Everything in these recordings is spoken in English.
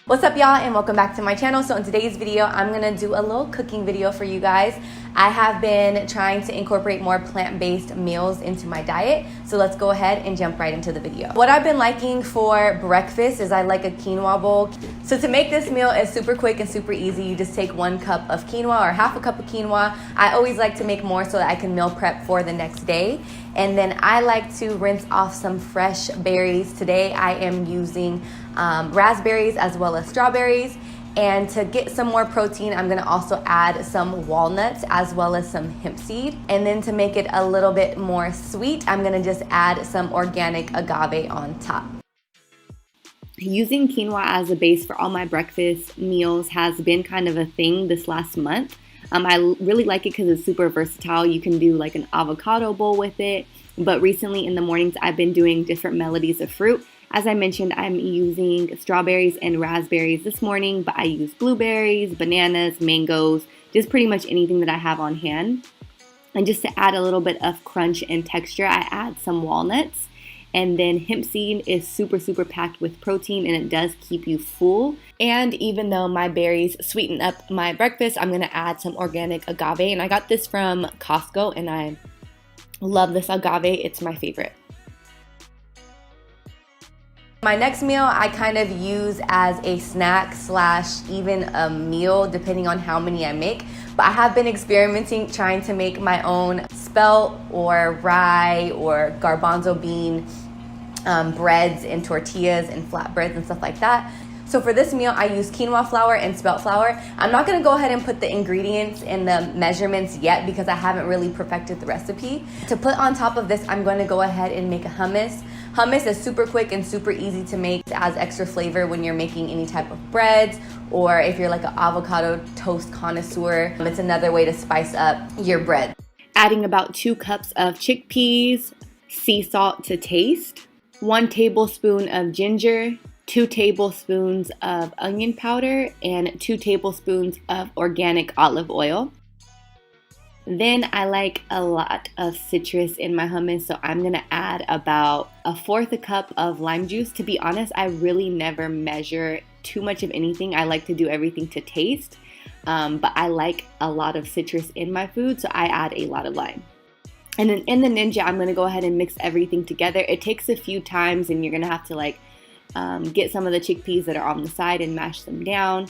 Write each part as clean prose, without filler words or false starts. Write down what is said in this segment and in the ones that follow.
What's up, y'all, and welcome back to my channel. So in today's video, I'm gonna do a little cooking video for you guys. I have been trying to incorporate more plant-based meals into my diet, so let's go ahead and jump right into the video. What I've been liking for breakfast is I like a quinoa bowl. So to make this meal is super quick and super easy. You just take 1 cup of quinoa or half a cup of quinoa. I always like to make more so that I can meal prep for the next day. And then I like to rinse off some fresh berries. Today I am using raspberries as well as strawberries. And to get some more protein, I'm gonna also add some walnuts as well as some hemp seed. And then to make it a little bit more sweet, I'm gonna just add some organic agave on top. Using quinoa as a base for all my breakfast meals has been kind of a thing this last month. I really like it because it's super versatile. You can do like an avocado bowl with it, but recently in the mornings I've been doing different melodies of fruit. As I mentioned, I'm using strawberries and raspberries this morning, but I use blueberries, bananas, mangoes, just pretty much anything that I have on hand. And just to add a little bit of crunch and texture, I add some walnuts. And then hemp seed is super packed with protein, and it does keep you full. And even though my berries sweeten up my breakfast, I'm gonna add some organic agave. And I got this from Costco, and I love this agave. It's my favorite. My next meal I kind of use as a snack slash even a meal depending on how many I make. But I have been experimenting trying to make my own spelt or rye or garbanzo bean breads and tortillas and flatbreads and stuff like that. So for this meal, I use quinoa flour and spelt flour. I'm not gonna go ahead and put the ingredients and the measurements yet because I haven't really perfected the recipe. To put on top of this, I'm gonna go ahead and make a hummus. Hummus is super quick and super easy to make. It adds extra flavor when you're making any type of breads, or if you're like an avocado toast connoisseur, it's another way to spice up your bread. Adding about 2 cups of chickpeas, sea salt to taste, 1 tablespoon of ginger, 2 tablespoons of onion powder, and 2 tablespoons of organic olive oil. Then I like a lot of citrus in my hummus, so I'm gonna add about 1/4 cup of lime juice. To be honest, I really never measure too much of anything. I like to do everything to taste, but I like a lot of citrus in my food, so I add a lot of lime. And then in the Ninja, I'm gonna go ahead and mix everything together. It takes a few times, and you're gonna have to get some of the chickpeas that are on the side and mash them down.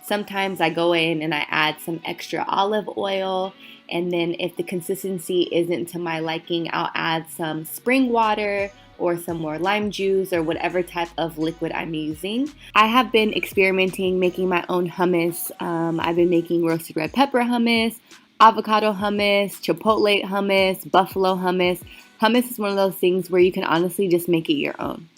Sometimes I go in and I add some extra olive oil, and then if the consistency isn't to my liking, I'll add some spring water or some more lime juice or whatever type of liquid I'm using. I have been experimenting making my own hummus. I've been making roasted red pepper hummus, avocado hummus, chipotle hummus, buffalo hummus. Hummus is one of those things where you can honestly just make it your own.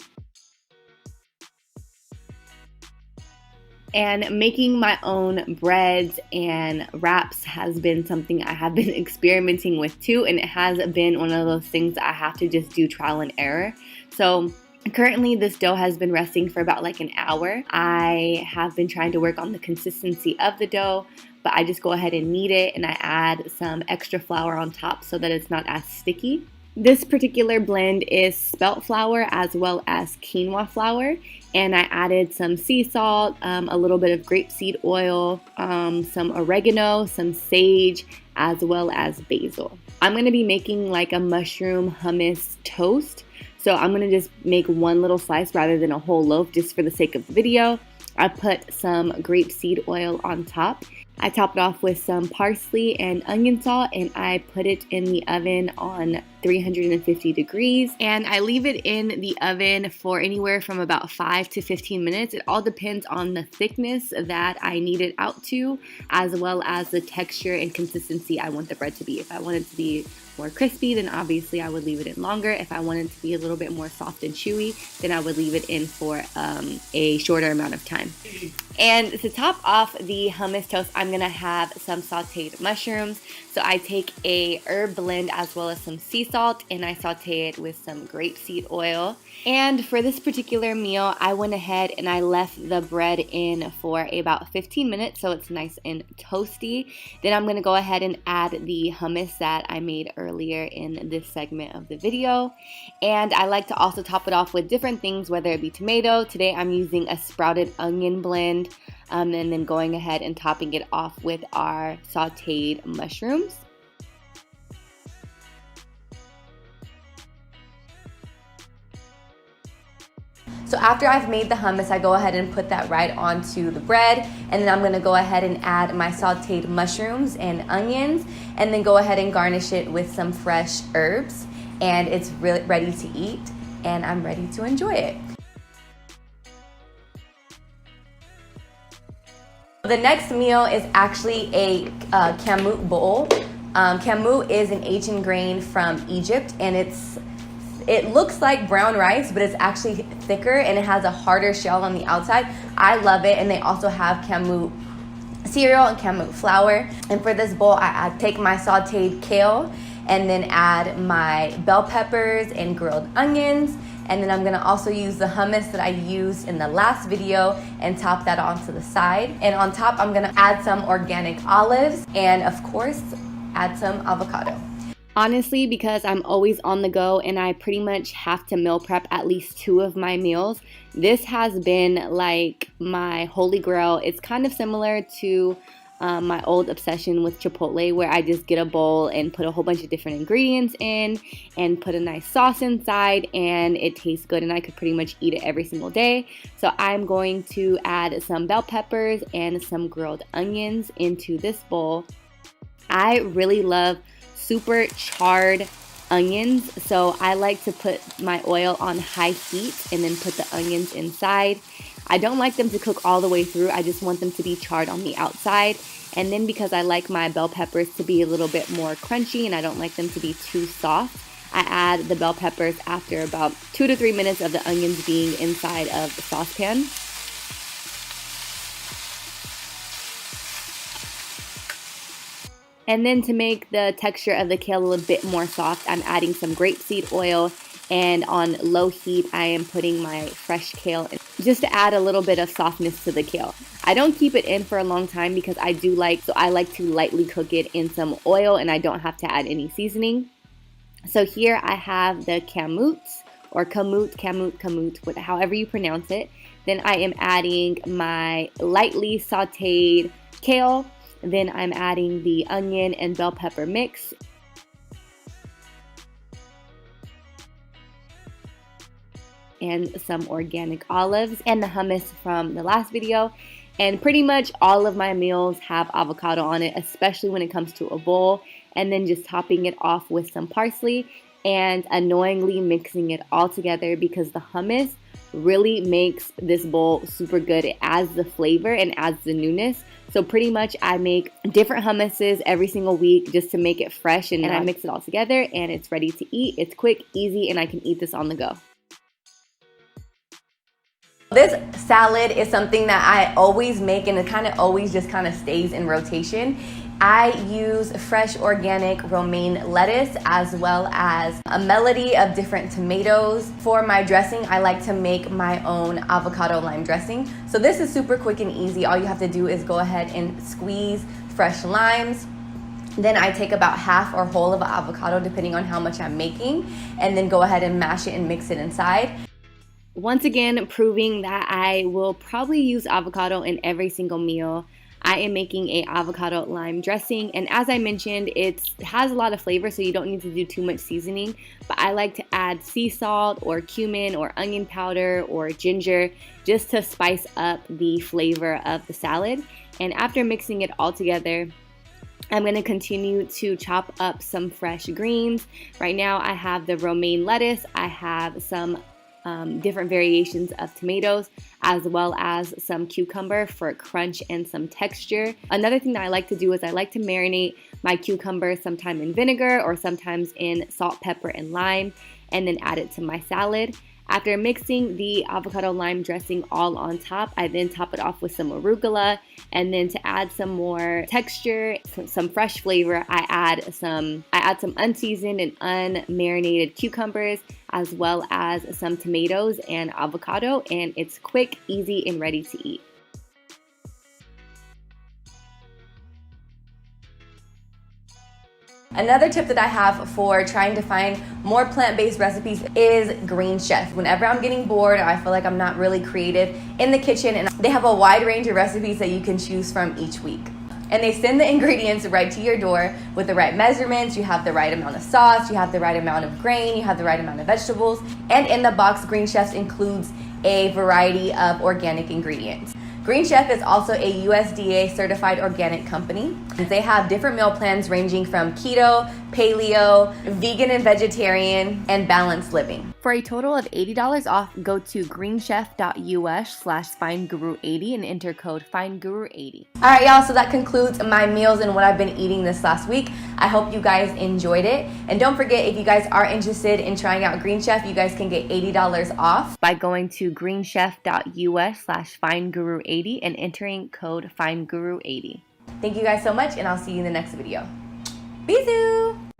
And making my own breads and wraps has been something I have been experimenting with too, and it has been one of those things I have to just do trial and error. So currently this dough has been resting for about like an hour. I have been trying to work on the consistency of the dough, but I just go ahead and knead it, and I add some extra flour on top so that it's not as sticky. This particular blend is spelt flour as well as quinoa flour, and I added some sea salt, a little bit of grapeseed oil, some oregano, some sage, as well as basil. I'm going to be making like a mushroom hummus toast, so I'm going to just make 1 little slice rather than a whole loaf just for the sake of the video. I put some grapeseed oil on top. I topped off with some parsley and onion salt, and I put it in the oven on 350 degrees, and I leave it in the oven for anywhere from about 5 to 15 minutes. It all depends on the thickness that I knead it out to, as well as the texture and consistency I want the bread to be. If I want it to be more crispy, then obviously I would leave it in longer. If I want it to be a little bit more soft and chewy, then I would leave it in for a shorter amount of time. And to top off the hummus toast, I'm gonna have some sauteed mushrooms. So I take a herb blend as well as some sea salt, and I saute it with some grapeseed oil. And for this particular meal, I went ahead and I left the bread in for about 15 minutes so it's nice and toasty. Then I'm gonna go ahead and add the hummus that I made earlier in this segment of the video. And I like to also top it off with different things, whether it be tomato. Today I'm using a sprouted onion blend, and then going ahead and topping it off with our sauteed mushrooms. So after I've made the hummus, I go ahead and put that right onto the bread, and then I'm gonna go ahead and add my sauteed mushrooms and onions, and then go ahead and garnish it with some fresh herbs, and it's really ready to eat, and I'm ready to enjoy it. The next meal is actually a kamut bowl. Kamut is an ancient grain from Egypt, and it looks like brown rice, but it's actually thicker and it has a harder shell on the outside. I love it, and they also have kamut cereal and kamut flour. And for this bowl, I take my sauteed kale and then add my bell peppers and grilled onions. And then I'm gonna also use the hummus that I used in the last video and top that onto the side. And on top, I'm gonna add some organic olives and of course, add some avocado. Honestly, because I'm always on the go and I pretty much have to meal prep at least 2 of my meals, this has been like my holy grail. It's kind of similar to my old obsession with Chipotle, where I just get a bowl and put a whole bunch of different ingredients in and put a nice sauce inside, and it tastes good and I could pretty much eat it every single day. So I'm going to add some bell peppers and some grilled onions into this bowl. I really love super charred onions, so I like to put my oil on high heat and then put the onions inside. I don't like them to cook all the way through, I just want them to be charred on the outside. And then because I like my bell peppers to be a little bit more crunchy and I don't like them to be too soft, I add the bell peppers after about 2 to 3 minutes of the onions being inside of the saucepan. And then to make the texture of the kale a little bit more soft, I'm adding some grapeseed oil, and on low heat I am putting my fresh kale in just to add a little bit of softness to the kale. I don't keep it in for a long time because I like to lightly cook it in some oil and I don't have to add any seasoning. So here I have the kamut, or kamut, however you pronounce it. Then I am adding my lightly sauteed kale. Then I'm adding the onion and bell pepper mix. And some organic olives and the hummus from the last video. And pretty much all of my meals have avocado on it, especially when it comes to a bowl. And then just topping it off with some parsley and annoyingly mixing it all together, because the hummus really makes this bowl super good. It adds the flavor and adds the newness. So pretty much I make different hummuses every single week just to make it fresh, and I mix it all together and it's ready to eat. It's quick, easy, and I can eat this on the go. This salad is something that I always make, and it kind of always just kind of stays in rotation. I use fresh organic romaine lettuce as well as a melody of different tomatoes. For my dressing, I like to make my own avocado lime dressing. So this is super quick and easy. All you have to do is go ahead and squeeze fresh limes. Then I take about half or whole of an avocado, depending on how much I'm making, and then go ahead and mash it and mix it inside. Once again, proving that I will probably use avocado in every single meal. I am making a avocado lime dressing, and as I mentioned, it has a lot of flavor, so you don't need to do too much seasoning, but I like to add sea salt or cumin or onion powder or ginger just to spice up the flavor of the salad. And after mixing it all together, I'm going to continue to chop up some fresh greens. Right now I have the romaine lettuce, I have some different variations of tomatoes, as well as some cucumber for crunch and some texture. Another thing that I like to do is I like to marinate my cucumber sometime in vinegar or sometimes in salt, pepper, and lime, and then add it to my salad. After mixing the avocado lime dressing all on top, I then top it off with some arugula, and then to add some more texture, some fresh flavor, I add some unseasoned and unmarinated cucumbers, as well as some tomatoes and avocado, and it's quick, easy, and ready to eat. Another tip that I have for trying to find more plant-based recipes is Green Chef. Whenever I'm getting bored or I feel like I'm not really creative in the kitchen, and they have a wide range of recipes that you can choose from each week. And they send the ingredients right to your door with the right measurements. You have the right amount of sauce, you have the right amount of grain, you have the right amount of vegetables. And in the box, Green Chef includes a variety of organic ingredients. Green Chef is also a USDA certified organic company. They have different meal plans ranging from keto, paleo, vegan and vegetarian, and balanced living. For a total of $80 off, go to greenchef.us/findguru80 and enter code FindGuru80. All right, y'all, so that concludes my meals and what I've been eating this last week. I hope you guys enjoyed it. And don't forget, if you guys are interested in trying out Green Chef, you guys can get $80 off by going to greenchef.us/findguru80 and entering code FindGuru80. Thank you guys so much, and I'll see you in the next video. Bisous!